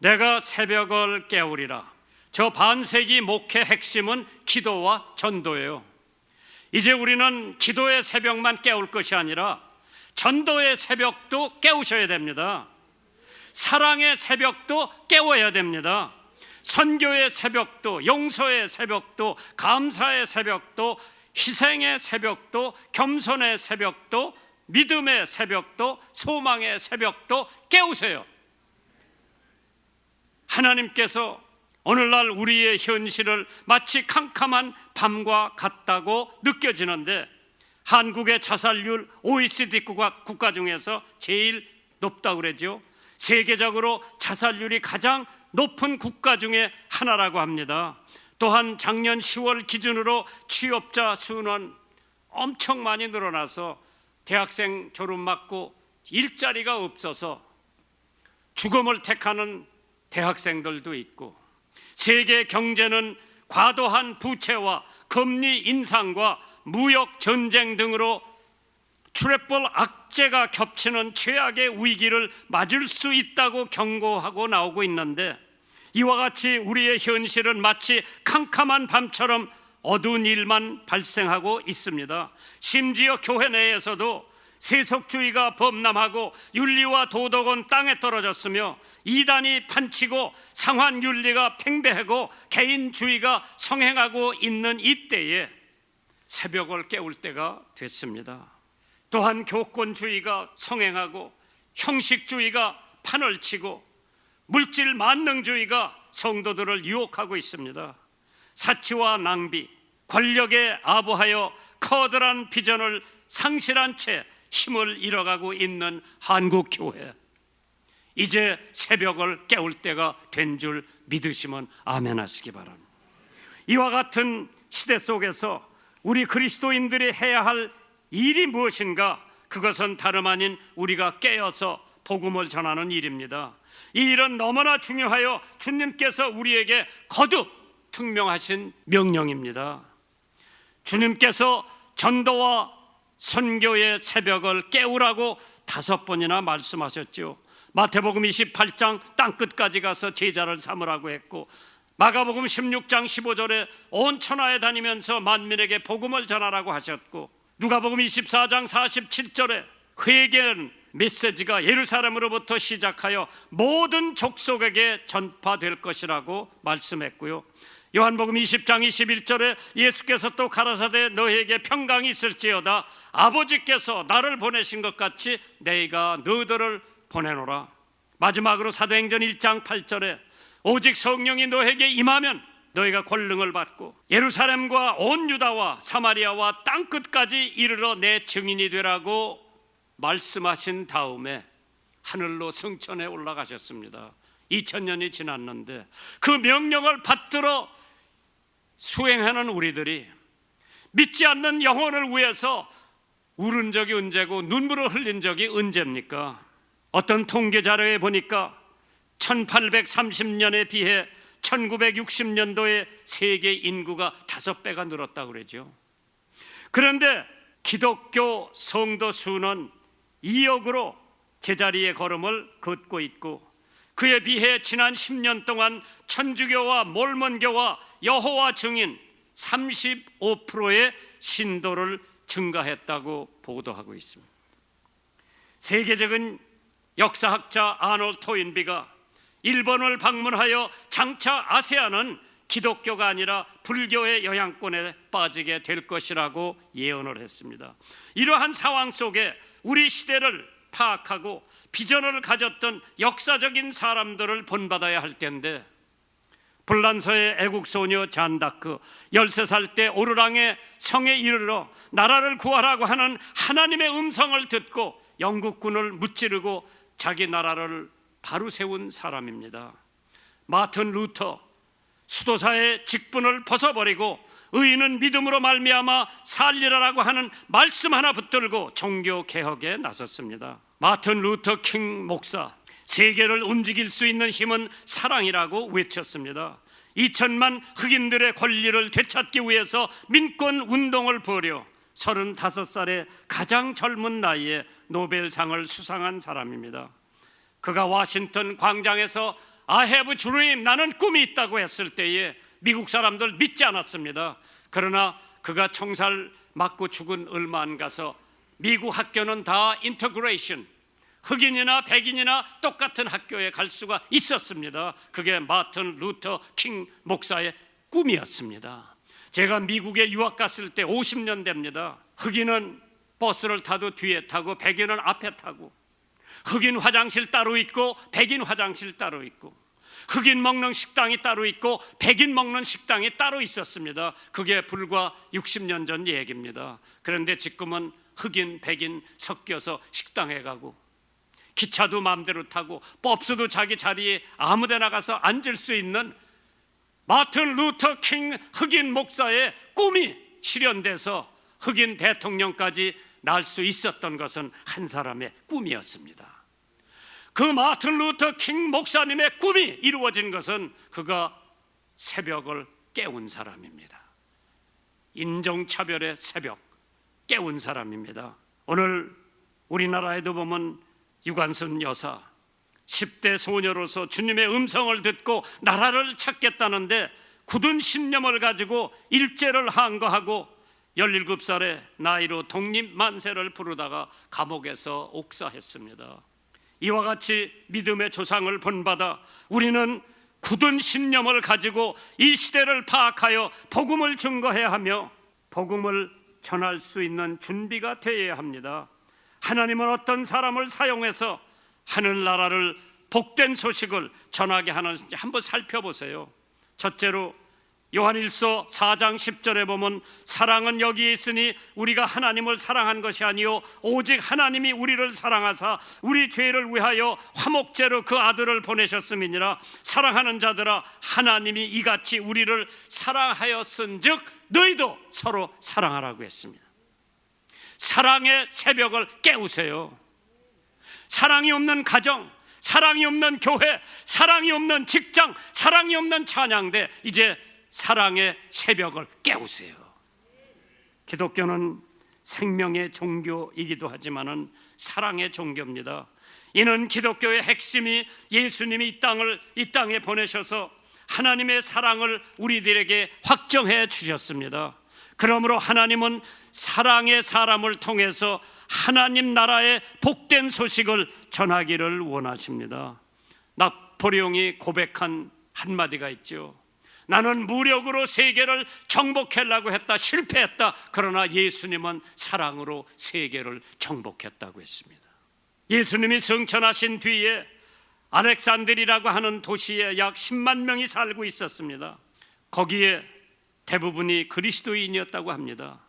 내가 새벽을 깨우리라. 저 반세기 목회 핵심은 기도와 전도예요. 이제 우리는 기도의 새벽만 깨울 것이 아니라 전도의 새벽도 깨우셔야 됩니다. 사랑의 새벽도 깨워야 됩니다. 선교의 새벽도, 용서의 새벽도, 감사의 새벽도, 희생의 새벽도, 겸손의 새벽도, 믿음의 새벽도, 소망의 새벽도 깨우세요. 하나님께서 오늘날 우리의 현실을 마치 캄캄한 밤과 같다고 느껴지는데, 한국의 자살률 OECD 국가 중에서 제일 높다고 그러죠. 세계적으로 자살률이 가장 높은 국가 중에 하나라고 합니다. 또한 작년 10월 기준으로 취업자 수는 엄청 많이 늘어나서 대학생 졸업 맞고 일자리가 없어서 죽음을 택하는 대학생들도 있고, 세계 경제는 과도한 부채와 금리 인상과 무역 전쟁 등으로 출애볼 악재가 겹치는 최악의 위기를 맞을 수 있다고 경고하고 나오고 있는데, 이와 같이 우리의 현실은 마치 캄캄한 밤처럼 어두운 일만 발생하고 있습니다. 심지어 교회 내에서도 세속주의가 범람하고 윤리와 도덕은 땅에 떨어졌으며, 이단이 판치고 상환윤리가 팽배하고 개인주의가 성행하고 있는 이때에 새벽을 깨울 때가 됐습니다. 또한 교권주의가 성행하고 형식주의가 판을 치고 물질 만능주의가 성도들을 유혹하고 있습니다. 사치와 낭비, 권력에 아부하여 커다란 비전을 상실한 채 힘을 잃어가고 있는 한국 교회, 이제 새벽을 깨울 때가 된 줄 믿으시면 아멘 하시기 바랍니다. 이와 같은 시대 속에서 우리 그리스도인들이 해야 할 일이 무엇인가? 그것은 다름 아닌 우리가 깨어서 복음을 전하는 일입니다. 이 일은 너무나 중요하여 주님께서 우리에게 거듭 특명하신 명령입니다. 주님께서 전도와 선교의 새벽을 깨우라고 5번이나 말씀하셨죠. 마태복음 28장 땅끝까지 가서 제자를 삼으라고 했고, 마가복음 16장 15절에 온 천하에 다니면서 만민에게 복음을 전하라고 하셨고, 누가복음 24장 47절에 회개는 메시지가 예루살렘으로부터 시작하여 모든 족속에게 전파될 것이라고 말씀했고요. 요한복음 20장 21절에 예수께서 또 가라사대 너희에게 평강이 있을지어다, 아버지께서 나를 보내신 것 같이 내가 너희들을 보내노라. 마지막으로 사도행전 1장 8절에 오직 성령이 너희에게 임하면 너희가 권능을 받고 예루살렘과 온 유다와 사마리아와 땅끝까지 이르러 내 증인이 되라고 말씀하신 다음에 하늘로 승천해 올라가셨습니다. 2000년이 지났는데 그 명령을 받들어 수행하는 우리들이 믿지 않는 영혼을 위해서 울은 적이 언제고 눈물을 흘린 적이 언제입니까? 어떤 통계 자료에 보니까 1830년에 비해 1960년도에 세계 인구가 5배가 늘었다고 그러죠. 그런데 기독교 성도 수는 2억으로 제자리의 걸음을 걷고 있고, 그에 비해 지난 10년 동안 천주교와 몰몬교와 여호와 증인 35%의 신도를 증가했다고 보도하고 있습니다. 세계적인 역사학자 아놀드 토인비가 일본을 방문하여 장차 아세안은 기독교가 아니라 불교의 영향권에 빠지게 될 것이라고 예언을 했습니다. 이러한 상황 속에 우리 시대를 파악하고 비전을 가졌던 역사적인 사람들을 본받아야 할 텐데, 불란서의 애국소녀 잔다크, 13살 때 오르랑의 성에 이르러 나라를 구하라고 하는 하나님의 음성을 듣고 영국군을 무찌르고 자기 나라를 바로 세운 사람입니다. 마틴 루터, 수도사의 직분을 벗어버리고 의인은 믿음으로 말미암아 살리라라고 하는 말씀 하나 붙들고 종교 개혁에 나섰습니다. 마틴 루터 킹 목사, 세계를 움직일 수 있는 힘은 사랑이라고 외쳤습니다. 2천만 흑인들의 권리를 되찾기 위해서 민권 운동을 벌여 35살의 가장 젊은 나이에 노벨상을 수상한 사람입니다. 그가 워싱턴 광장에서 I have a dream, 나는 꿈이 있다고 했을 때에 미국 사람들 믿지 않았습니다. 그러나 그가 총살 맞고 죽은 얼마 안 가서 미국 학교는 다 인터그레이션, 흑인이나 백인이나 똑같은 학교에 갈 수가 있었습니다. 그게 마틴 루터 킹 목사의 꿈이었습니다. 제가 미국에 유학 갔을 때 50년대입니다. 흑인은 버스를 타도 뒤에 타고 백인은 앞에 타고, 흑인 화장실 따로 있고 백인 화장실 따로 있고, 흑인 먹는 식당이 따로 있고 백인 먹는 식당이 따로 있었습니다. 그게 불과 60년 전 얘기입니다. 그런데 지금은 흑인 백인 섞여서 식당에 가고, 기차도 마음대로 타고, 버스도 자기 자리에 아무데나 가서 앉을 수 있는 마틴 루터 킹 흑인 목사의 꿈이 실현돼서 흑인 대통령까지 날 수 있었던 것은 한 사람의 꿈이었습니다. 그 마틴 루터 킹 목사님의 꿈이 이루어진 것은 그가 새벽을 깨운 사람입니다. 인종차별의 새벽 깨운 사람입니다. 오늘 우리나라에도 보면 유관순 여사 10대 소녀로서 주님의 음성을 듣고 나라를 찾겠다는데 굳은 신념을 가지고 일제를 항거하고 17살의 나이로 독립만세를 부르다가 감옥에서 옥사했습니다. 이와 같이 믿음의 조상을 본받아 우리는 굳은 신념을 가지고 이 시대를 파악하여 복음을 증거해야 하며 복음을 전할 수 있는 준비가 되어야 합니다. 하나님은 어떤 사람을 사용해서 하늘나라를 복된 소식을 전하게 하는지 한번 살펴보세요. 첫째로 요한일서 4장 10절에 보면 사랑은 여기에 있으니 우리가 하나님을 사랑한 것이 아니요 오직 하나님이 우리를 사랑하사 우리 죄를 위하여 화목제로 그 아들을 보내셨음이니라. 사랑하는 자들아 하나님이 이같이 우리를 사랑하였은즉 너희도 서로 사랑하라고 했습니다. 사랑의 새벽을 깨우세요. 사랑이 없는 가정, 사랑이 없는 교회, 사랑이 없는 직장, 사랑이 없는 찬양대, 이제 사랑의 새벽을 깨우세요. 기독교는 생명의 종교이기도 하지만은 사랑의 종교입니다. 이는 기독교의 핵심이 예수님이 이 땅에 보내셔서 하나님의 사랑을 우리들에게 확정해 주셨습니다. 그러므로 하나님은 사랑의 사람을 통해서 하나님 나라의 복된 소식을 전하기를 원하십니다. 나폴레옹이 고백한 한마디가 있죠. 나는 무력으로 세계를 정복하려고 했다. 실패했다. 그러나 예수님은 사랑으로 세계를 정복했다고 했습니다. 예수님이 승천하신 뒤에 알렉산드리라고 하는 도시에 약 10만 명이 살고 있었습니다. 거기에 대부분이 그리스도인이었다고 합니다.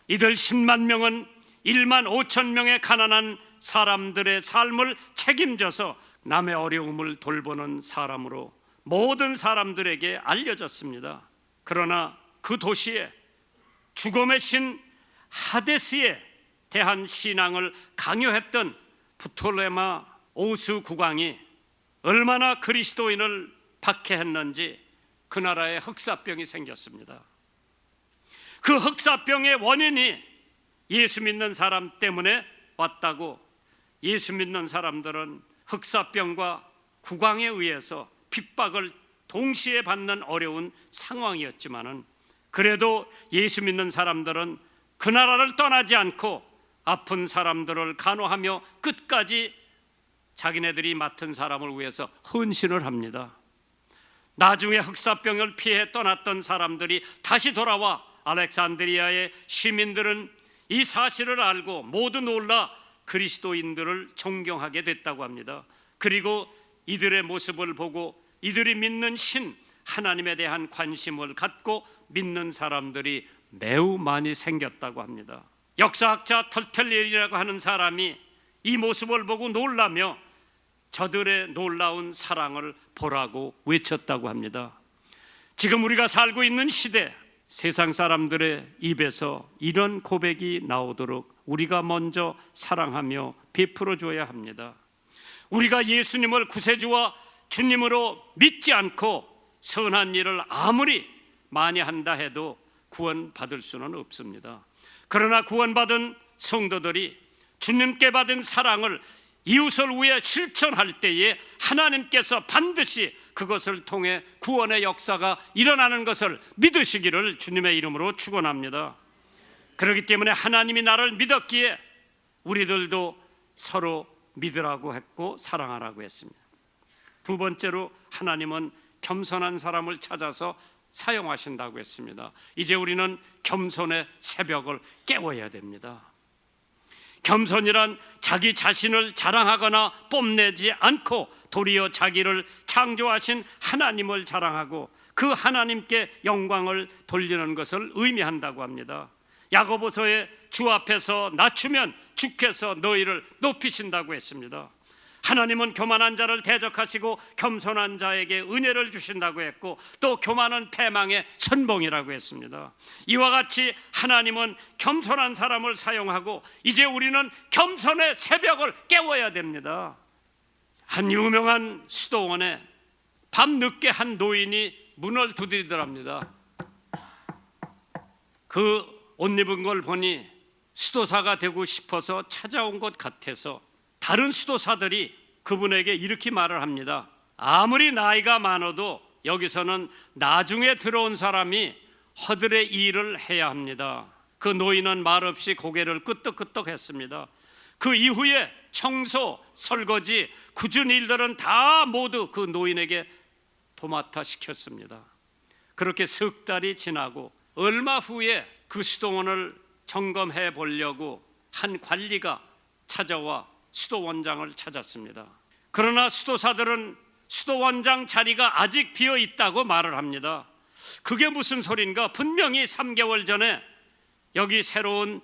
이들 10만 명은 1만 5천 명의 가난한 사람들의 삶을 책임져서 남의 어려움을 돌보는 사람으로 모든 사람들에게 알려졌습니다. 그러나 그 도시에 죽음의 신 하데스에 대한 신앙을 강요했던 부톨레마 오수 국왕이 얼마나 그리스도인을 박해했는지 그 나라에 흑사병이 생겼습니다. 그 흑사병의 원인이 예수 믿는 사람 때문에 왔다고, 예수 믿는 사람들은 흑사병과 국왕에 의해서 핍박을 동시에 받는 어려운 상황이었지만은 그래도 예수 믿는 사람들은 그 나라를 떠나지 않고 아픈 사람들을 간호하며 끝까지 자기네들이 맡은 사람을 위해서 헌신을 합니다. 나중에 흑사병을 피해 떠났던 사람들이 다시 돌아와 알렉산드리아의 시민들은 이 사실을 알고 모두 놀라 그리스도인들을 존경하게 됐다고 합니다. 그리고 이들의 모습을 보고 이들이 믿는 신 하나님에 대한 관심을 갖고 믿는 사람들이 매우 많이 생겼다고 합니다. 역사학자 털텔리라고 하는 사람이 이 모습을 보고 놀라며 저들의 놀라운 사랑을 보라고 외쳤다고 합니다. 지금 우리가 살고 있는 시대, 세상 사람들의 입에서 이런 고백이 나오도록 우리가 먼저 사랑하며 베풀어 줘야 합니다. 우리가 예수님을 구세주와 주님으로 믿지 않고 선한 일을 아무리 많이 한다 해도 구원받을 수는 없습니다. 그러나 구원받은 성도들이 주님께 받은 사랑을 이웃을 위해 실천할 때에 하나님께서 반드시 그것을 통해 구원의 역사가 일어나는 것을 믿으시기를 주님의 이름으로 축원합니다. 그렇기 때문에 하나님이 나를 믿었기에 우리들도 서로 믿으라고 했고 사랑하라고 했습니다. 두 번째로 하나님은 겸손한 사람을 찾아서 사용하신다고 했습니다. 이제 우리는 겸손의 새벽을 깨워야 됩니다. 겸손이란 자기 자신을 자랑하거나 뽐내지 않고 도리어 자기를 창조하신 하나님을 자랑하고 그 하나님께 영광을 돌리는 것을 의미한다고 합니다. 야고보서에 주 앞에서 낮추면 주께서 너희를 높이신다고 했습니다. 하나님은 교만한 자를 대적하시고 겸손한 자에게 은혜를 주신다고 했고 또 교만은 패망의 선봉이라고 했습니다. 이와 같이 하나님은 겸손한 사람을 사용하고 이제 우리는 겸손의 새벽을 깨워야 됩니다. 한 유명한 수도원에 밤늦게 한 노인이 문을 두드리더랍니다. 그 옷 입은 걸 보니 수도사가 되고 싶어서 찾아온 것 같아서 다른 수도사들이 그분에게 이렇게 말을 합니다. 아무리 나이가 많아도 여기서는 나중에 들어온 사람이 허들의 일을 해야 합니다. 그 노인은 말없이 고개를 끄덕끄덕 했습니다. 그 이후에 청소, 설거지, 굳은 일들은 다 모두 그 노인에게 도맡아 시켰습니다. 그렇게 석 달이 지나고 얼마 후에 그 수도원을 점검해 보려고 한 관리가 찾아와 수도원장을 찾았습니다. 그러나 수도사들은 수도원장 자리가 아직 비어 있다고 말을 합니다. 그게 무슨 소린가? 분명히 3개월 전에 여기 새로운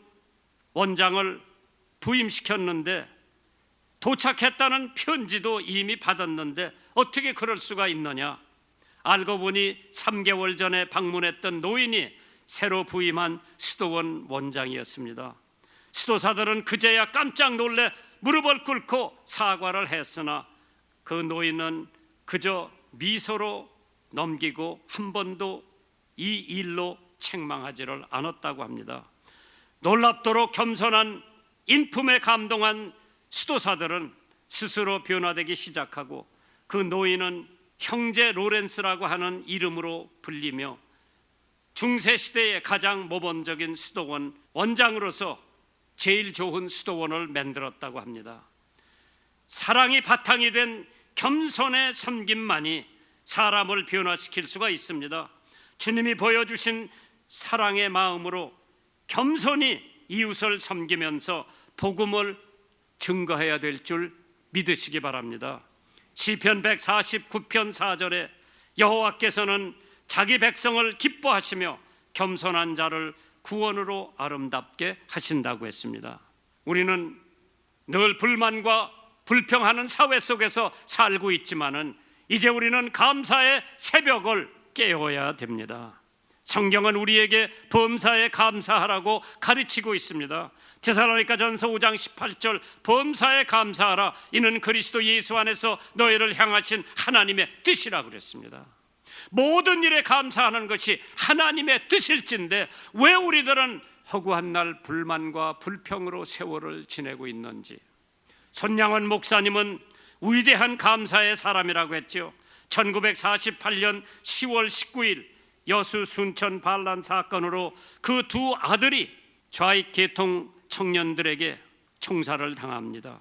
원장을 부임시켰는데 도착했다는 편지도 이미 받았는데 어떻게 그럴 수가 있느냐? 알고 보니 3개월 전에 방문했던 노인이 새로 부임한 수도원 원장이었습니다. 수도사들은 그제야 깜짝 놀래 무릎을 꿇고 사과를 했으나 그 노인은 그저 미소로 넘기고 한 번도 이 일로 책망하지를 않았다고 합니다. 놀랍도록 겸손한 인품에 감동한 수도사들은 스스로 변화되기 시작하고 그 노인은 형제 로렌스라고 하는 이름으로 불리며 중세시대의 가장 모범적인 수도원 원장으로서 제일 좋은 수도원을 만들었다고 합니다. 사랑이 바탕이 된 겸손의 섬김만이 사람을 변화시킬 수가 있습니다. 주님이 보여주신 사랑의 마음으로 겸손히 이웃을 섬기면서 복음을 증거해야 될 줄 믿으시기 바랍니다. 시편 149편 4절에 여호와께서는 자기 백성을 기뻐하시며 겸손한 자를 구원으로 아름답게 하신다고 했습니다. 우리는 늘 불만과 불평하는 사회 속에서 살고 있지만은 이제 우리는 감사의 새벽을 깨워야 됩니다. 성경은 우리에게 범사에 감사하라고 가르치고 있습니다. 데살로니가전서 5장 18절 범사에 감사하라 이는 그리스도 예수 안에서 너희를 향하신 하나님의 뜻이라고 그랬습니다. 모든 일에 감사하는 것이 하나님의 뜻일진데 왜 우리들은 허구한 날 불만과 불평으로 세월을 지내고 있는지. 손양원 목사님은 위대한 감사의 사람이라고 했죠. 1948년 10월 19일 여수 순천 반란 사건으로 그 두 아들이 좌익 계통 청년들에게 총살을 당합니다.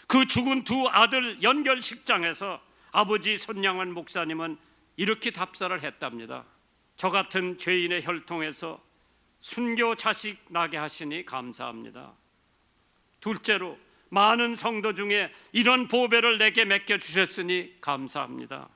그 죽은 두 아들 연결식장에서 아버지 손양원 목사님은 이렇게 답사를 했답니다. 저 같은 죄인의 혈통에서 순교 자식 나게 하시니 감사합니다. 둘째로 많은 성도 중에 이런 보배를 내게 맡겨주셨으니 감사합니다.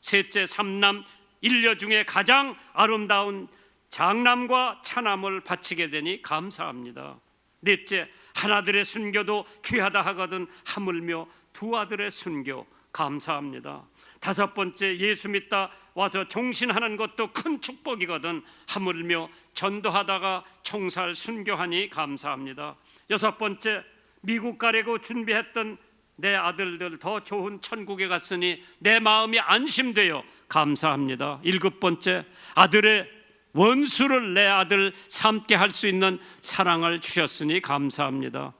셋째, 삼남 일녀 중에 가장 아름다운 장남과 차남을 바치게 되니 감사합니다. 넷째, 하나들의 순교도 귀하다 하거든 하물며 두 아들의 순교 감사합니다. 다섯 번째, 예수 믿다 와서 종신하는 것도 큰 축복이거든 하물며 전도하다가 총살 순교하니 감사합니다. 여섯 번째, 미국 가려고 준비했던 내 아들들 더 좋은 천국에 갔으니 내 마음이 안심되어 감사합니다. 일곱 번째, 아들의 원수를 내 아들 삼게 할 수 있는 사랑을 주셨으니 감사합니다.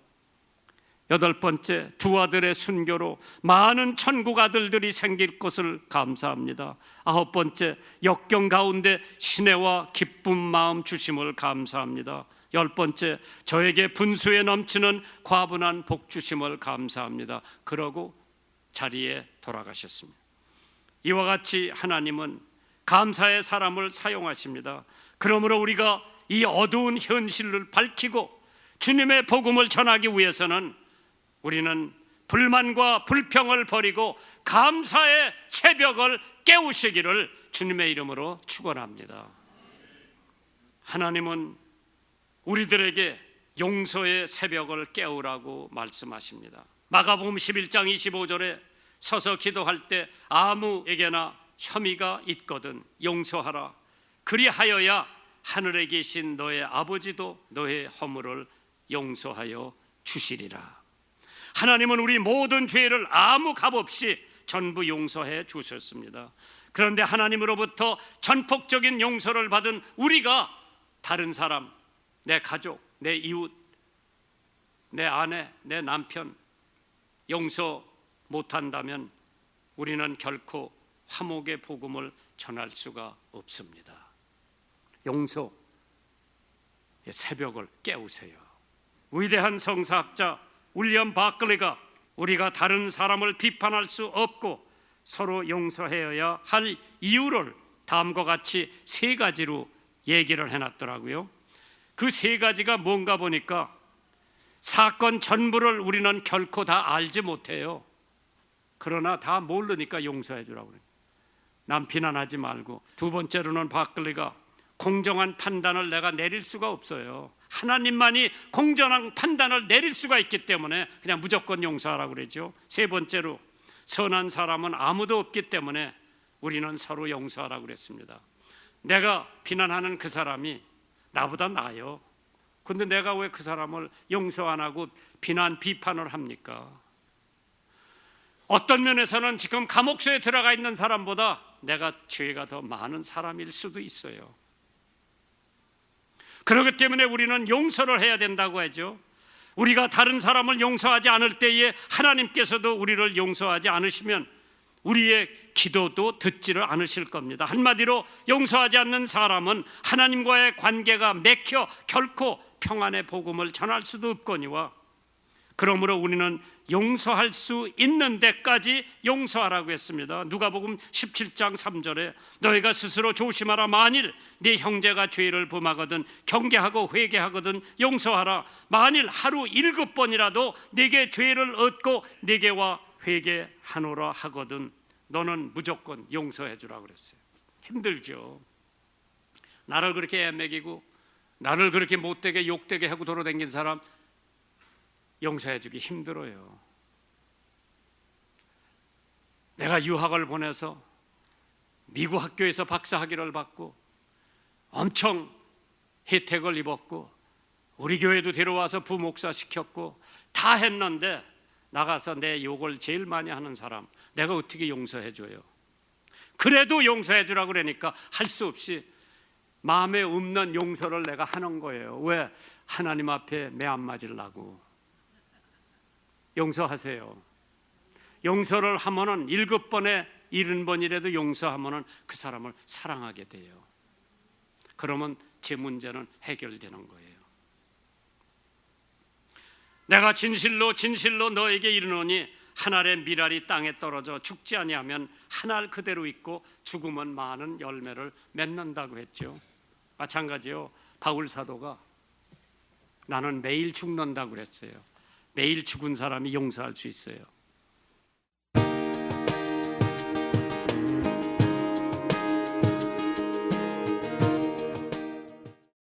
8번째, 두 아들의 순교로 많은 천국 아들들이 생길 것을 감사합니다. 9번째, 역경 가운데 신혜와 기쁜 마음 주심을 감사합니다. 10번째, 저에게 분수에 넘치는 과분한 복 주심을 감사합니다. 그러고 자리에 돌아가셨습니다. 이와 같이 하나님은 감사의 사람을 사용하십니다. 그러므로 우리가 이 어두운 현실을 밝히고 주님의 복음을 전하기 위해서는 우리는 불만과 불평을 버리고 감사의 새벽을 깨우시기를 주님의 이름으로 축원합니다. 하나님은 우리들에게 용서의 새벽을 깨우라고 말씀하십니다. 마가복음 11장 25절에 서서 기도할 때 아무에게나 혐의가 있거든 용서하라. 그리하여야 하늘에 계신 너의 아버지도 너의 허물을 용서하여 주시리라. 하나님은 우리 모든 죄를 아무 값 없이 전부 용서해 주셨습니다. 그런데 하나님으로부터 전폭적인 용서를 받은 우리가 다른 사람, 내 가족, 내 이웃, 내 아내, 내 남편 용서 못한다면 우리는 결코 화목의 복음을 전할 수가 없습니다. 용서의 새벽을 깨우세요. 위대한 성사학자 윌리엄 바클리가 우리가 다른 사람을 비판할 수 없고 서로 용서해야 할 이유를 다음과 같이 3가지로 얘기를 해놨더라고요. 그 3가지가 뭔가 보니까 사건 전부를 우리는 결코 다 알지 못해요. 그러나 다 모르니까 용서해 주라고 그래요. 남 비난하지 말고. 2번째로는 바클리가 공정한 판단을 내가 내릴 수가 없어요. 하나님만이 공정한 판단을 내릴 수가 있기 때문에 그냥 무조건 용서하라고 그러죠. 3번째로 선한 사람은 아무도 없기 때문에 우리는 서로 용서하라고 그랬습니다. 내가 비난하는 그 사람이 나보다 나아요. 근데 내가 왜 그 사람을 용서 안 하고 비판을 합니까? 어떤 면에서는 지금 감옥소에 들어가 있는 사람보다 내가 죄가 더 많은 사람일 수도 있어요. 그렇기 때문에 우리는 용서를 해야 된다고 하죠. 우리가 다른 사람을 용서하지 않을 때에 하나님께서도 우리를 용서하지 않으시면 우리의 기도도 듣지를 않으실 겁니다. 한마디로 용서하지 않는 사람은 하나님과의 관계가 맥혀 결코 평안의 복음을 전할 수도 없거니와, 그러므로 우리는 용서할 수 있는 데까지 용서하라고 했습니다. 누가복음 17장 3절에 너희가 스스로 조심하라. 만일 네 형제가 죄를 범하거든 경계하고 회개하거든 용서하라. 만일 하루 7번이라도 네게 죄를 얻고 네게와 회개하노라 하거든 너는 무조건 용서해 주라고 그랬어요. 힘들죠. 나를 그렇게 애매기고 나를 그렇게 못되게 욕되게 하고 돌아다닌 사람 용서해 주기 힘들어요. 내가 유학을 보내서 미국 학교에서 박사학위를 받고 엄청 혜택을 입었고 우리 교회도 데려와서 부목사 시켰고 다 했는데 나가서 내 욕을 제일 많이 하는 사람 내가 어떻게 용서해 줘요? 그래도 용서해 주라고 그러니까 할 수 없이 마음에 없는 용서를 내가 하는 거예요. 왜? 하나님 앞에 매 안 맞으려고. 용서하세요. 용서를 하면은 7번에 70번이라도 용서하면은 그 사람을 사랑하게 돼요. 그러면 제 문제는 해결되는 거예요. 내가 진실로 너에게 이르노니 한 알의 밀알이 땅에 떨어져 죽지 아니하면 한 알 그대로 있고 죽으면 많은 열매를 맺는다고 했죠. 마찬가지요. 바울 사도가 나는 매일 죽는다고 그랬어요. 매일 죽은 사람이 용서할 수 있어요.